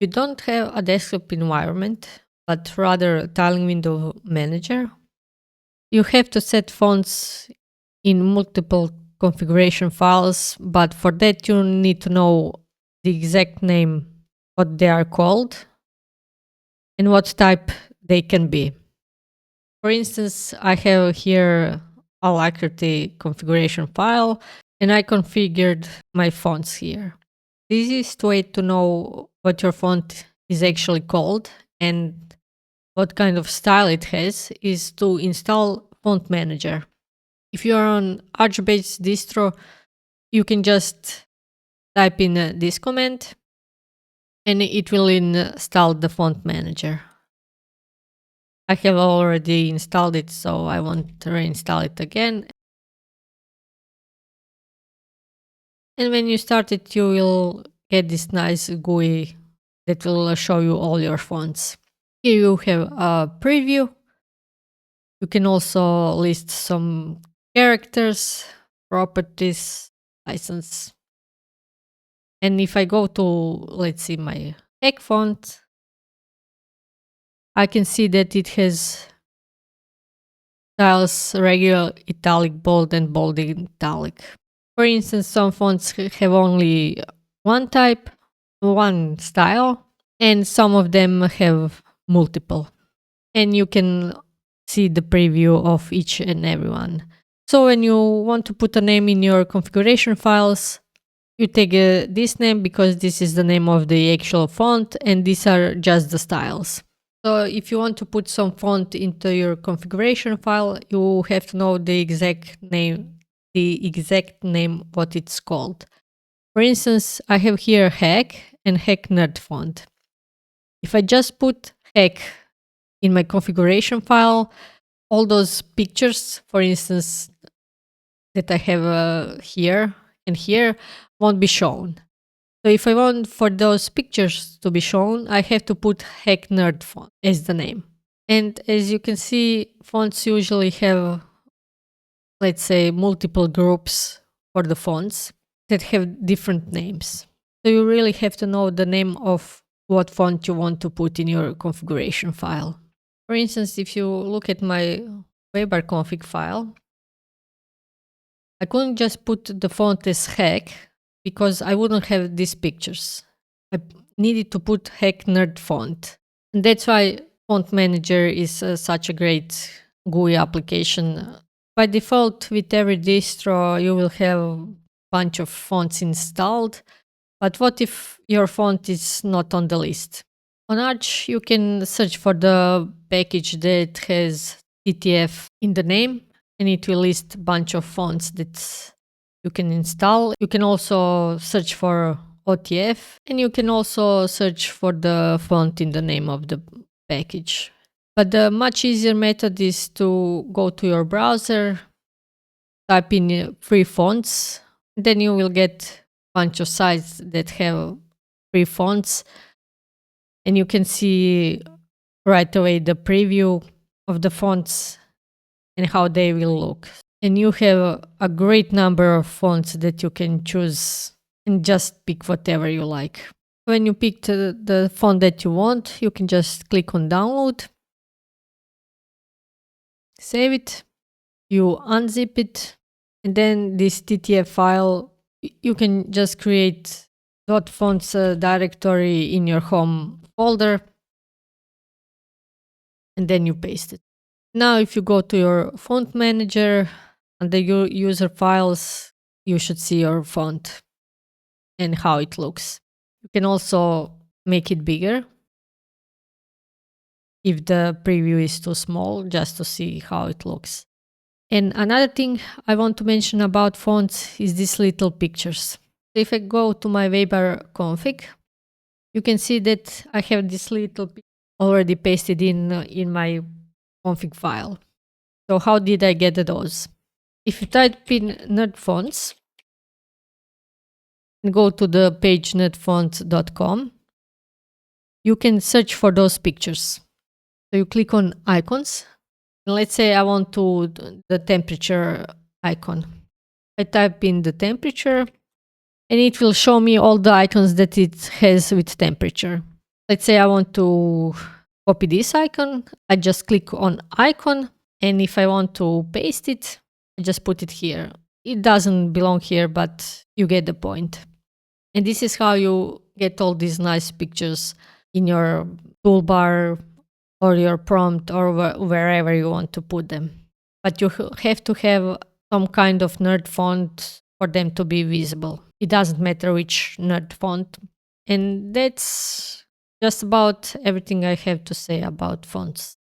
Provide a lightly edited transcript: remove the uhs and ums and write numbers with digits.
you don't have a desktop environment, but rather a tiling window manager, you have to set fonts in multiple configuration files, but for that you need to know the exact name, what they are called, and what type they can be. For instance, I have here Alacrity configuration file, and I configured my fonts here. The easiest way to know what your font is actually called and what kind of style it has is to install Font Manager. If you are on Arch-based distro, you can just type in this command and it will install the Font Manager. I have already installed it, so I won't reinstall it again. And when you start it, you will get this nice GUI that will show you all your fonts. Here you have a preview. You can also list some characters, properties, license. And if I go to, let's see, my Heck font, I can see that it has styles regular, italic, bold, and bold italic. For instance, some fonts have only one type, one style, and some of them have multiple. And you can see the preview of each and every one. So when you want to put a name in your configuration files, you take this name because this is the name of the actual font, and these are just the styles. So if you want to put some font into your configuration file, you have to know the exact name what it's called. For instance, I have here Heck and Heck Nerd font. If I just put Heck in my configuration file, all those pictures, for instance, that I have here and here, won't be shown. So if I want for those pictures to be shown, I have to put Heck Nerd font as the name. And as you can see, fonts usually have, let's say, multiple groups for the fonts that have different names. So you really have to know the name of what font you want to put in your configuration file. For instance, if you look at my Weber config file, I couldn't just put the font as Heck because I wouldn't have these pictures. I needed to put Heck Nerd font. And that's why Font Manager is such a great GUI application. By default, with every distro, you will have a bunch of fonts installed. But what if your font is not on the list? On Arch, you can search for the package that has TTF in the name, and it will list a bunch of fonts that you can install. You can also search for OTF, and you can also search for the font in the name of the package. But the much easier method is to go to your browser, type in free fonts, then you will get a bunch of sites that have free fonts, and you can see right away the preview of the fonts and how they will look. And you have a great number of fonts that you can choose and just pick whatever you like. When you pick the font that you want, you can just click on download, save it, you unzip it, and then this TTF file, you can just create .fonts directory in your home folder, and then you paste it. Now, if you go to your font manager, under your user files, you should see your font and how it looks. You can also make it bigger if the preview is too small, just to see how it looks. And another thing I want to mention about fonts is these little pictures. If I go to my Weber config, you can see that I have this little picture already pasted in my config file. So how did I get those? If you type in nerd fonts and go to the page nerdfonts.com, you can search for those pictures. So you click on icons. And let's say I want to the temperature icon. I type in the temperature and it will show me all the icons that it has with temperature. Let's say I want to copy this icon. I just click on icon. And if I want to paste it, I just put it here. It doesn't belong here, but you get the point. And this is how you get all these nice pictures in your toolbar or your prompt or wherever you want to put them. But you have to have some kind of nerd font for them to be visible. It doesn't matter which nerd font. And that's just about everything I have to say about fonts.